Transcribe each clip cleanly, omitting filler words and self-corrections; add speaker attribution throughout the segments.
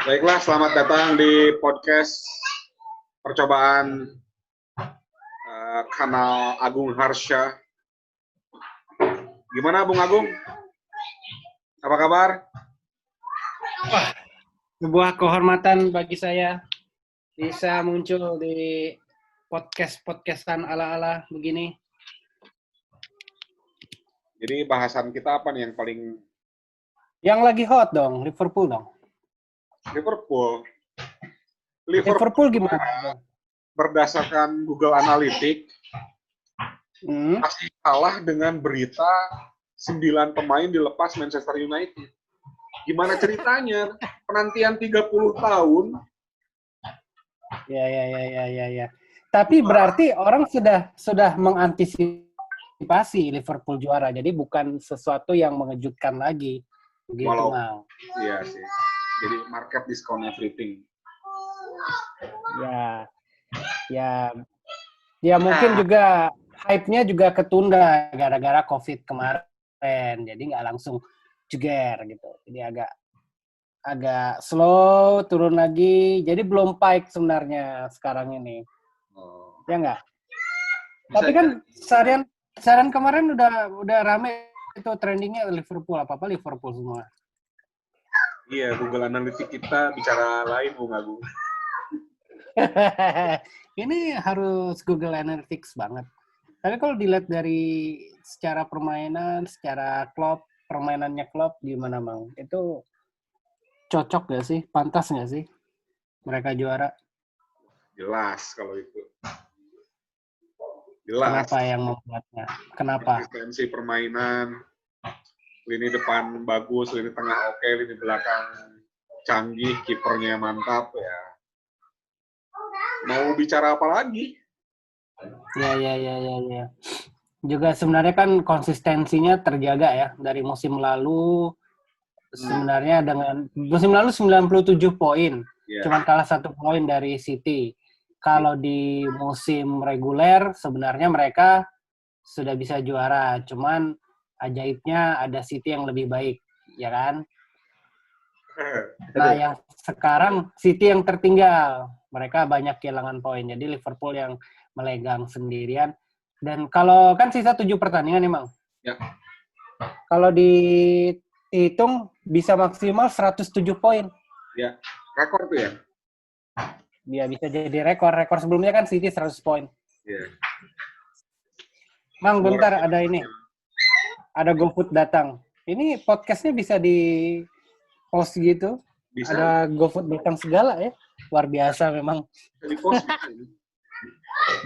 Speaker 1: Baiklah, selamat datang di podcast percobaan kanal Agung Harsha. Gimana Bung Agung? Apa kabar?
Speaker 2: Wah, sebuah kehormatan bagi saya bisa muncul di podcastan ala-ala begini.
Speaker 1: Jadi bahasan kita apa nih yang paling...
Speaker 2: Yang lagi hot dong, Liverpool dong.
Speaker 1: Liverpool
Speaker 2: gimana?
Speaker 1: Berdasarkan Google Analytics, masih kalah dengan berita 9 pemain dilepas Manchester United. Gimana ceritanya? Penantian 30 tahun.
Speaker 2: Ya. Tapi berarti orang sudah mengantisipasi Liverpool juara. Jadi bukan sesuatu yang mengejutkan lagi. Begitu, Mang.
Speaker 1: Iya sih. Jadi market discount everything.
Speaker 2: Ya mungkin juga hype-nya juga ketunda gara-gara COVID kemarin. Jadi nggak langsung jeger gitu. Jadi agak slow, turun lagi. Jadi belum pike sebenarnya sekarang ini. Ya nggak? Tapi kan seharian kemarin udah rame itu trendingnya Liverpool. Apa-apa Liverpool semua.
Speaker 1: Iya, Google Analytics kita bicara lain, Bung Agung.
Speaker 2: Ini harus Google Analytics banget. Tapi kalau dilihat dari secara permainan, secara permainannya Klopp gimana, Mang? Itu cocok nggak sih? Pantas nggak sih mereka juara?
Speaker 1: Jelas kalau itu. Jelas.
Speaker 2: Kenapa yang membuatnya? Kenapa?
Speaker 1: Konsistensi permainan, lini depan bagus, lini tengah oke, lini belakang canggih, kipernya mantap ya. Mau bicara apa lagi?
Speaker 2: Ya. Juga sebenarnya kan konsistensinya terjaga ya dari musim lalu. Sebenarnya dengan musim lalu 97 poin, cuman kalah 1 poin dari City. Kalau di musim reguler sebenarnya mereka sudah bisa juara, cuman ajaibnya ada City yang lebih baik, ya kan? Nah, yang sekarang City yang tertinggal. Mereka banyak kehilangan poin. Jadi Liverpool yang melegang sendirian. Dan kalau kan sisa 7 pertandingan nih, Mang.
Speaker 1: Ya.
Speaker 2: Kalau dihitung bisa maksimal 107 poin.
Speaker 1: Ya, rekor tuh ya?
Speaker 2: Dia bisa jadi rekor. Rekor sebelumnya kan City 100 poin.
Speaker 1: Iya.
Speaker 2: Mang, bentar ada ini. Ada GoFood datang. Ini podcastnya bisa di post gitu. Bisa. Ada GoFood datang segala ya. Luar biasa memang.
Speaker 1: Bisa di post.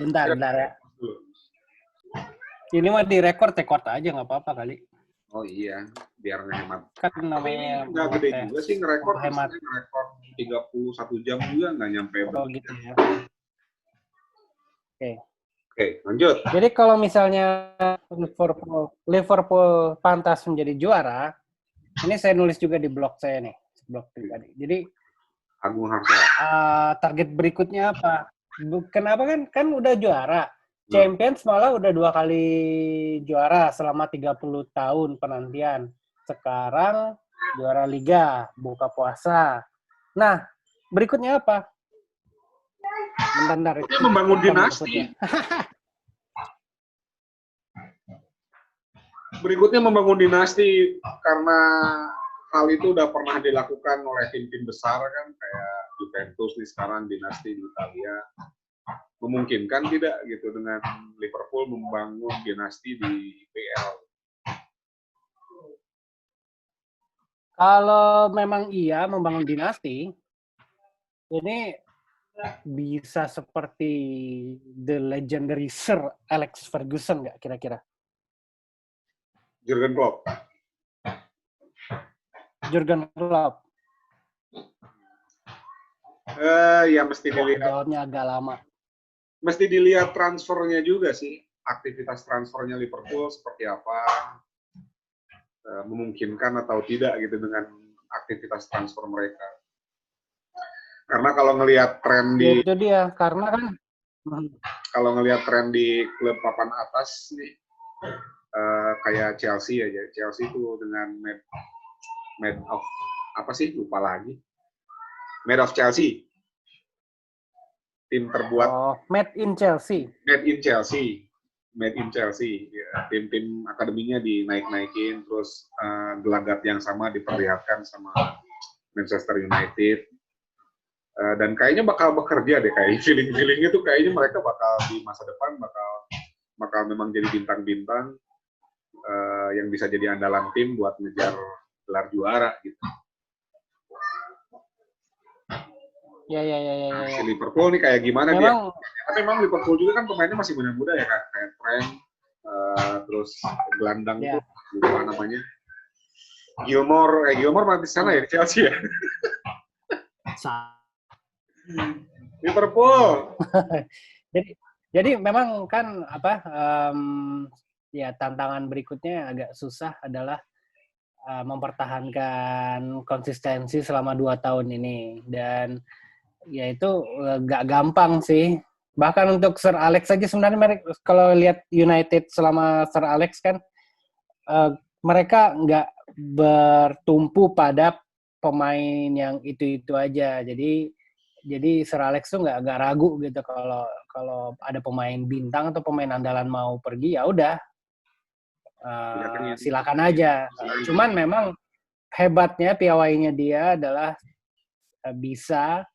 Speaker 2: Bentar ya. Ini mah direkord, tekort aja nggak apa-apa kali.
Speaker 1: Oh iya, biar ngehemat.
Speaker 2: Kan namanya
Speaker 1: nggak gede juga sih ngerekord.
Speaker 2: Hemat.
Speaker 1: Ngerekord 31 jam juga nggak nyampe.
Speaker 2: Oh gitu ya.
Speaker 1: Oke, lanjut.
Speaker 2: Jadi kalau misalnya Liverpool pantas menjadi juara, ini saya nulis juga di blog saya nih, blog pribadi. Jadi
Speaker 1: Agung Harsha.
Speaker 2: Target berikutnya apa? Kenapa kan udah juara. Champions malah udah 2 kali juara selama 30 tahun penantian. Sekarang juara Liga, buka puasa. Nah, berikutnya apa? Bentar.
Speaker 1: Itu membangun dinasti. Berikutnya membangun dinasti karena hal itu udah pernah dilakukan oleh tim-tim besar kan, kayak Juventus nih sekarang dinasti di Italia. Memungkinkan tidak gitu dengan Liverpool membangun dinasti di IPL?
Speaker 2: Kalau memang iya membangun dinasti, ini bisa seperti the legendary Sir Alex Ferguson nggak kira-kira?
Speaker 1: Jurgen Klopp. Ya mesti dilihat.
Speaker 2: Jawabnya agak lama.
Speaker 1: Mesti dilihat transfernya juga sih, aktivitas transfernya Liverpool seperti apa, memungkinkan atau tidak gitu dengan aktivitas transfer mereka. Karena kalau ngelihat tren di
Speaker 2: itu dia, karena kan
Speaker 1: kalau ngelihat tren di klub papan atas nih, kayak Chelsea aja, Chelsea itu dengan made of apa sih, lupa lagi, Made of Chelsea. Tim terbuat
Speaker 2: Made in Chelsea.
Speaker 1: Made in Chelsea. Made in Chelsea. Ya, tim-tim akademinya dinaik-naikin, terus gelagat yang sama diperlihatkan sama Manchester United. Dan kayaknya bakal bekerja deh, kayak feeling-feelingnya tuh kayaknya mereka bakal di masa depan bakal memang jadi bintang-bintang yang bisa jadi andalan tim buat ngejar gelar juara gitu.
Speaker 2: Ya.
Speaker 1: Si Liverpool nih kayak gimana
Speaker 2: memang,
Speaker 1: dia? Tapi memang Liverpool juga kan pemainnya masih muda-muda ya, kayak Trent, terus gelandang itu lupa namanya. Gilmore masih sana ya di Chelsea ya. Liverpool.
Speaker 2: jadi memang kan ya tantangan berikutnya agak susah adalah mempertahankan konsistensi selama 2 tahun ini, dan ya itu gak gampang sih. Bahkan untuk Sir Alex saja sebenarnya kalau lihat United selama Sir Alex kan mereka nggak bertumpu pada pemain yang itu aja. Jadi Sir Alex tuh nggak ragu gitu kalau ada pemain bintang atau pemain andalan mau pergi, ya udah silakan aja. Cuman memang hebatnya piawainya dia adalah bisa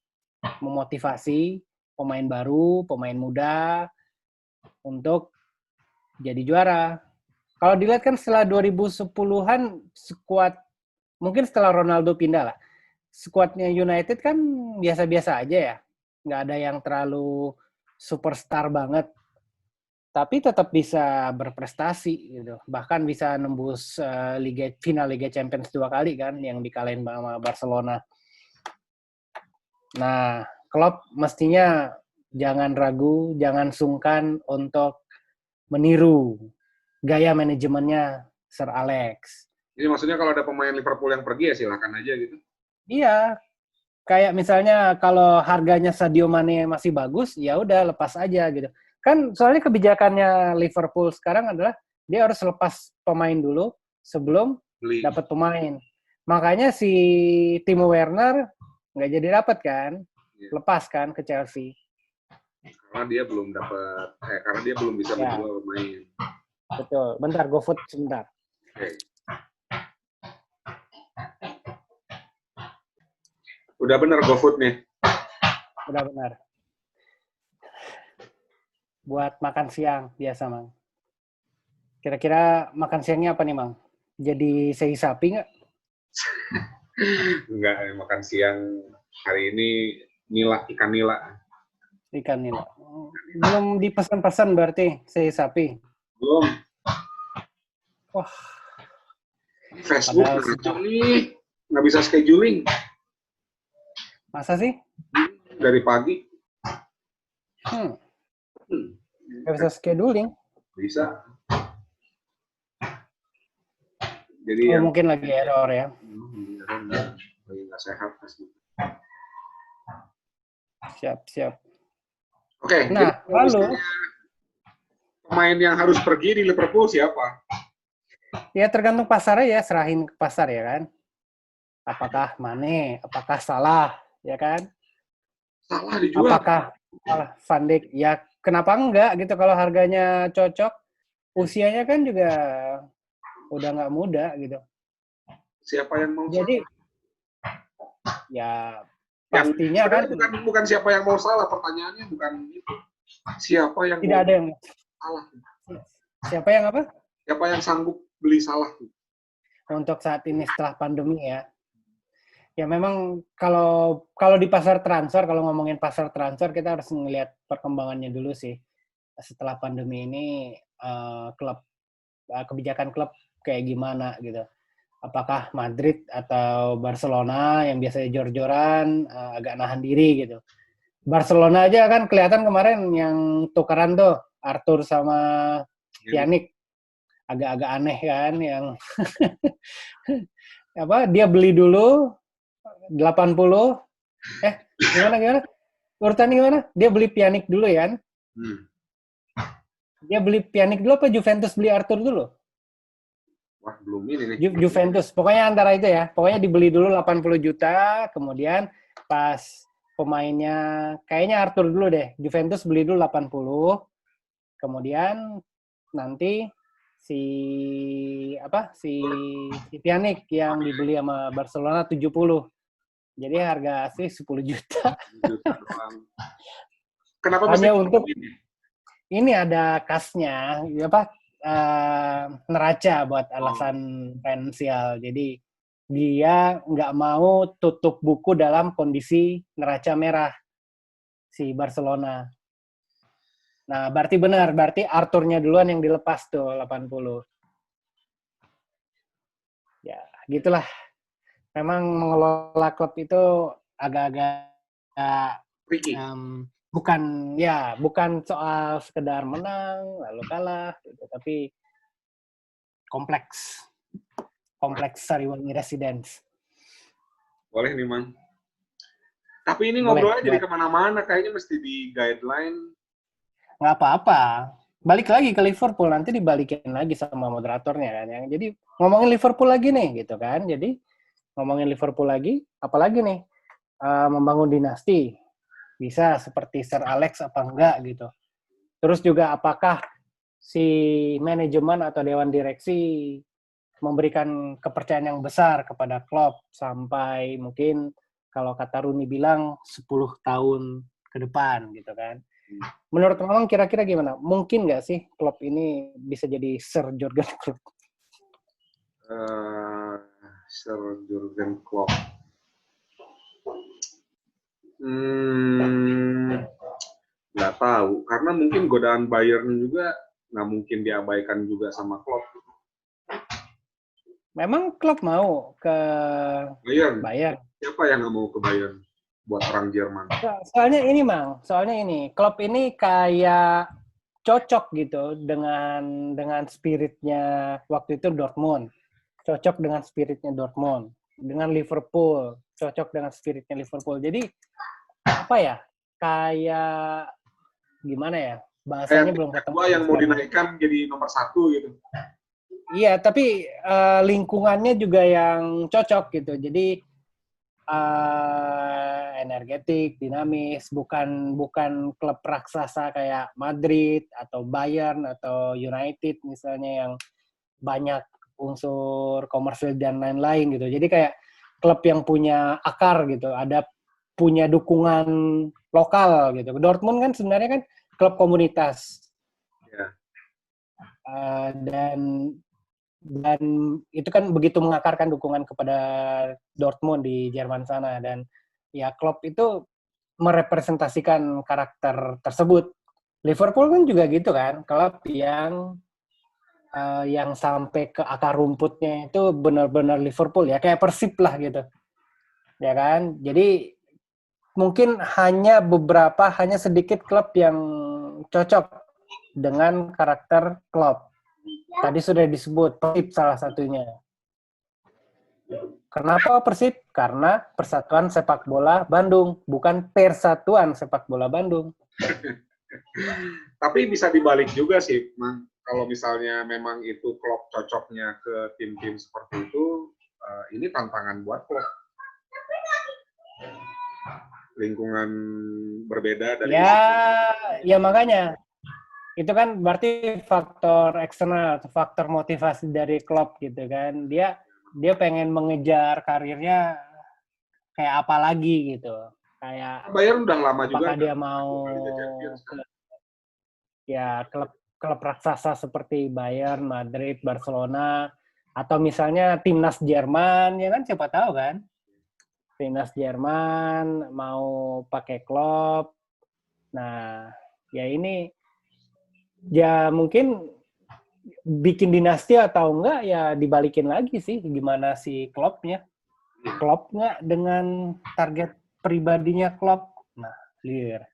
Speaker 2: memotivasi pemain baru, pemain muda untuk jadi juara. Kalau dilihat kan setelah 2010-an skuad, mungkin setelah Ronaldo pindah lah, skuadnya United kan biasa-biasa aja ya. Nggak ada yang terlalu superstar banget. Tapi tetap bisa berprestasi gitu. Bahkan bisa nembus final Liga Champions 2 kali kan, yang dikalahin sama Barcelona. Nah, Klopp mestinya jangan ragu, jangan sungkan untuk meniru gaya manajemennya Sir Alex.
Speaker 1: Jadi maksudnya kalau ada pemain Liverpool yang pergi ya silakan aja gitu?
Speaker 2: Iya. Kayak misalnya kalau harganya Sadio Mane masih bagus, ya udah lepas aja gitu. Kan soalnya kebijakannya Liverpool sekarang adalah dia harus lepas pemain dulu sebelum dapat pemain. Makanya si Timo Werner nggak jadi dapat kan, lepas kan ke Chelsea.
Speaker 1: Karena dia belum dapat, karena dia belum bisa menjual pemain.
Speaker 2: Betul. Bentar, GoFood sebentar.
Speaker 1: Okay. Udah bener GoFood nih.
Speaker 2: Udah benar. Buat makan siang biasa, Mang. Kira-kira makan siangnya apa nih, Mang? Jadi sei sapi nggak?
Speaker 1: Enggak, makan siang hari ini ikan nila.
Speaker 2: Ikan nila. Belum dipesan-pesan berarti sei sapi?
Speaker 1: Belum.
Speaker 2: Wah.
Speaker 1: Facebook kacau nih. Nggak bisa scheduling.
Speaker 2: Masa sih?
Speaker 1: Dari pagi.
Speaker 2: Nggak bisa scheduling?
Speaker 1: Bisa. Jadi
Speaker 2: mungkin lagi error ya.
Speaker 1: Lagi nggak sehat pasti.
Speaker 2: Siap.
Speaker 1: Oke.
Speaker 2: Nah, lalu
Speaker 1: pemain yang harus pergi di Liverpool siapa?
Speaker 2: Ya tergantung pasarnya ya, serahin ke pasar ya kan. Apakah Mane, apakah Salah, ya kan?
Speaker 1: Salah dijual.
Speaker 2: Apakah Van Dijk? Ya kenapa enggak gitu kalau harganya cocok. Usianya kan juga udah nggak muda gitu.
Speaker 1: Siapa yang mau?
Speaker 2: Jadi ya pastinya kan
Speaker 1: bukan siapa yang mau Salah, pertanyaannya bukan itu. Siapa yang
Speaker 2: tidak ada yang
Speaker 1: Salah?
Speaker 2: Siapa yang apa?
Speaker 1: Siapa yang sanggup beli Salah?
Speaker 2: Untuk saat ini setelah pandemi ya. Ya memang kalau di pasar transfer, kalau ngomongin pasar transfer kita harus ngelihat perkembangannya dulu sih. Setelah pandemi ini kebijakan klub kayak gimana gitu. Apakah Madrid atau Barcelona yang biasanya jor-joran agak nahan diri gitu. Barcelona aja kan kelihatan kemarin yang tukeran tuh Arthur sama Pjanic agak-agak aneh kan yang dia beli dulu 80 gimana urutannya gimana? Dia beli Pjanic dulu ya kan? Dia beli Pjanic dulu apa Juventus beli Arthur dulu?
Speaker 1: Wah, belum ini nih.
Speaker 2: Juventus. Pokoknya antara itu ya. Pokoknya dibeli dulu 80 juta, kemudian pas pemainnya, kayaknya Arthur dulu deh. Juventus beli dulu 80, kemudian nanti si Pjanic yang dibeli sama Barcelona 70. Jadi harga asli 10 juta.
Speaker 1: Juta doang. Kenapa mesti
Speaker 2: Hanya untuk
Speaker 1: ini?
Speaker 2: ini ada kasnya, neraca buat alasan finansial. Jadi dia nggak mau tutup buku dalam kondisi neraca merah si Barcelona. Nah, berarti Arthurnya duluan yang dilepas tuh 80. Ya, gitulah. Memang mengelola klub itu agak-agak
Speaker 1: Ricky.
Speaker 2: bukan soal sekedar menang lalu kalah gitu, tapi kompleks Sariwangi Residence.
Speaker 1: Boleh nih, Mang. Tapi ini
Speaker 2: Boleh,
Speaker 1: ngobrolnya jadi kemana-mana, kayaknya mesti di guideline.
Speaker 2: Nggak apa-apa. Balik lagi ke Liverpool, nanti dibalikin lagi sama moderatornya kan. Jadi ngomongin Liverpool lagi nih, gitu kan. Jadi ngomongin Liverpool lagi, apalagi nih, membangun dinasti. Bisa seperti Sir Alex apa enggak gitu. Terus juga apakah si manajemen atau dewan direksi memberikan kepercayaan yang besar kepada klub sampai mungkin kalau kata Rooney bilang 10 tahun ke depan gitu kan. Menurut Mamang kira-kira gimana? Mungkin nggak sih klub ini bisa jadi Sir Jurgen Klopp?
Speaker 1: Sir Jurgen Klopp. Nggak tahu, karena mungkin godaan Bayern juga nggak mungkin diabaikan juga sama Klopp.
Speaker 2: Memang Klopp mau ke Bayern?
Speaker 1: Siapa yang nggak mau ke Bayern buat orang Jerman?
Speaker 2: Soalnya ini, Klopp ini kayak cocok gitu dengan spiritnya waktu itu Dortmund. Cocok dengan spiritnya Dortmund. Dengan Liverpool, cocok dengan spiritnya Liverpool. Jadi, apa ya, kayak, gimana ya, bahasanya belum ketemu.
Speaker 1: Yang mau dinaikkan jadi nomor 1 gitu.
Speaker 2: Iya, tapi lingkungannya juga yang cocok gitu. Jadi, energetik, dinamis, bukan klub raksasa kayak Madrid atau Bayern atau United misalnya yang banyak unsur komersil dan lain-lain gitu. Jadi kayak klub yang punya akar gitu, ada punya dukungan lokal gitu. Dortmund kan sebenarnya kan klub komunitas.
Speaker 1: Yeah.
Speaker 2: Dan itu kan begitu mengakarkan dukungan kepada Dortmund di Jerman sana, dan ya Klopp itu merepresentasikan karakter tersebut. Liverpool kan juga gitu kan, klub yang sampai ke akar rumputnya itu benar-benar Liverpool ya, kayak Persib lah gitu. Ya kan? Jadi mungkin hanya sedikit klub yang cocok dengan karakter Klopp. Tadi sudah disebut Persib salah satunya. Kenapa Persib? Karena Persatuan Sepak Bola Bandung, bukan Persatuan Sepak Bola Bandung.
Speaker 1: Tapi bisa dibalik juga sih, Man. Kalau misalnya memang itu klub cocoknya ke tim-tim seperti itu, ini tantangan buat klub. Lingkungan berbeda dari
Speaker 2: ya makanya itu kan berarti faktor eksternal, faktor motivasi dari klub gitu kan. Dia pengen mengejar karirnya kayak apa lagi gitu. Kayak
Speaker 1: Bayern udah lama juga.
Speaker 2: Apakah dia mau klub raksasa seperti Bayern, Madrid, Barcelona, atau misalnya timnas Jerman, ya kan siapa tahu kan. Timnas Jerman mau pakai Klopp. Nah, ya ini ya mungkin bikin dinasti atau enggak ya dibalikin lagi sih gimana si Klopp-nya. Klopp nggak dengan target pribadinya Klopp. Nah, clear.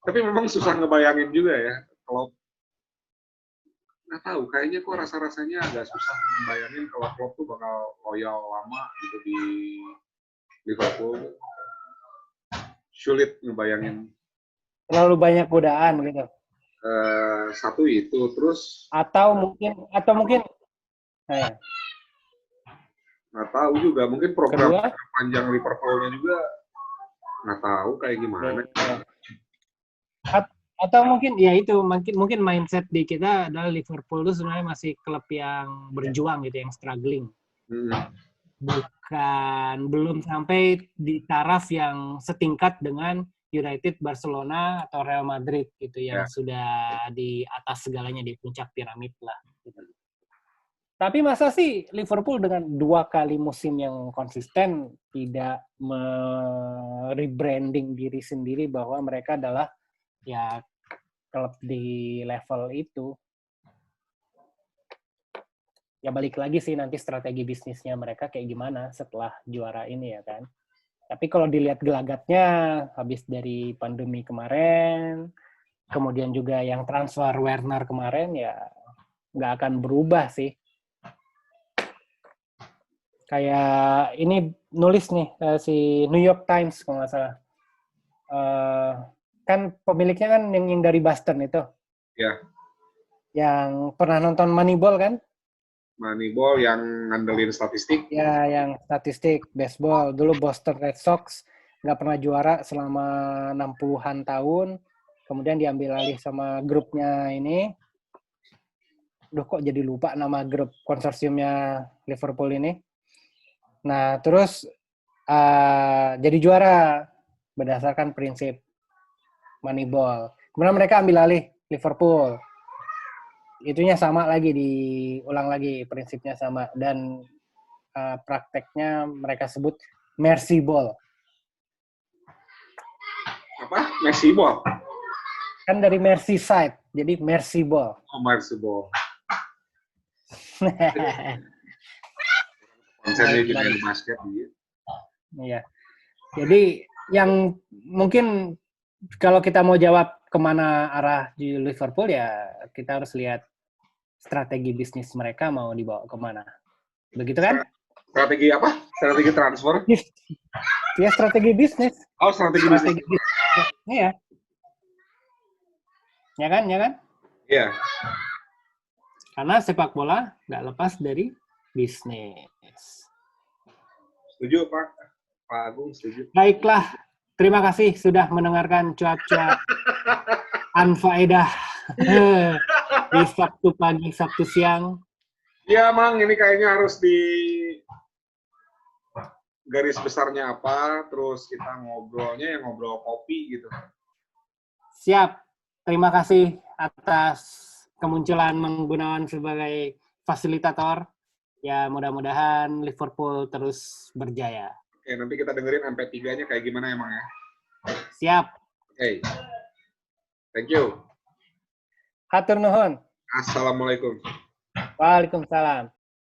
Speaker 1: Tapi memang susah ngebayangin juga ya Klopp. Nggak tahu, kayaknya kok rasa-rasanya agak susah ngebayangin kalau Klopp tuh bakal loyal lama gitu di Liverpool. Sulit ngebayangin.
Speaker 2: Terlalu banyak godaan gitu.
Speaker 1: Satu itu, terus
Speaker 2: atau mungkin
Speaker 1: tahu juga. Mungkin program
Speaker 2: Kedua,
Speaker 1: panjang Liverpoolnya juga nggak tahu kayak gimana.
Speaker 2: atau mungkin ya itu mungkin mindset di kita adalah Liverpool itu sebenarnya masih klub yang berjuang gitu, yang struggling. Belum sampai di taraf yang setingkat dengan United, Barcelona atau Real Madrid gitu yang sudah di atas segalanya, di puncak piramid lah gitu. Tapi masa sih Liverpool dengan 2 kali musim yang konsisten tidak rebranding diri sendiri bahwa mereka adalah ya klub di level itu. Ya balik lagi sih nanti strategi bisnisnya mereka kayak gimana setelah juara ini ya kan. Tapi kalau dilihat gelagatnya habis dari pandemi kemarin, kemudian juga yang transfer Werner kemarin ya nggak akan berubah sih. Kayak ini nulis nih si New York Times kalau nggak salah. Kan pemiliknya kan yang dari Boston itu.
Speaker 1: Ya.
Speaker 2: Yang pernah nonton Moneyball kan?
Speaker 1: Moneyball yang ngandelin statistik.
Speaker 2: Ya, yang statistik baseball. Dulu Boston Red Sox nggak pernah juara selama 60-an tahun. Kemudian diambil alih sama grupnya ini. Duh, kok jadi lupa nama grup konsorsiumnya Liverpool ini. Nah, terus jadi juara berdasarkan prinsip Moneyball. Kemudian mereka ambil alih Liverpool. Itunya sama lagi, diulang lagi, prinsipnya sama. Dan prakteknya mereka sebut Mercy Ball.
Speaker 1: Apa? Mercy Ball?
Speaker 2: Kan dari Merseyside, jadi Mercy Ball.
Speaker 1: Oh, Mercy Ball. Konsennya juga di basket gitu.
Speaker 2: Iya. Jadi yang mungkin kalau kita mau jawab kemana arah di Liverpool ya kita harus lihat strategi bisnis mereka mau dibawa kemana. Begitu kan?
Speaker 1: Strategi apa? Strategi transfer?
Speaker 2: Ya strategi bisnis.
Speaker 1: Oh, strategi bisnis.
Speaker 2: Iya. Ya kan?
Speaker 1: Iya.
Speaker 2: Karena sepak bola nggak lepas dari bisnis.
Speaker 1: Setuju, Pak. Pak Agung, setuju.
Speaker 2: Baiklah. Terima kasih sudah mendengarkan cuap-cuap anfaedah di Sabtu pagi, Sabtu siang.
Speaker 1: Iya, Mang. Ini kayaknya harus di garis besarnya apa, terus kita ngobrolnya yang ngobrol kopi gitu.
Speaker 2: Siap. Terima kasih atas kemunculan menggunakan sebagai fasilitator. Ya, mudah-mudahan Liverpool terus berjaya.
Speaker 1: Oke, nanti kita dengerin MP3-nya kayak gimana emang ya.
Speaker 2: Siap.
Speaker 1: Oke. Thank you.
Speaker 2: Hatur nuhun.
Speaker 1: Assalamualaikum.
Speaker 2: Waalaikumsalam.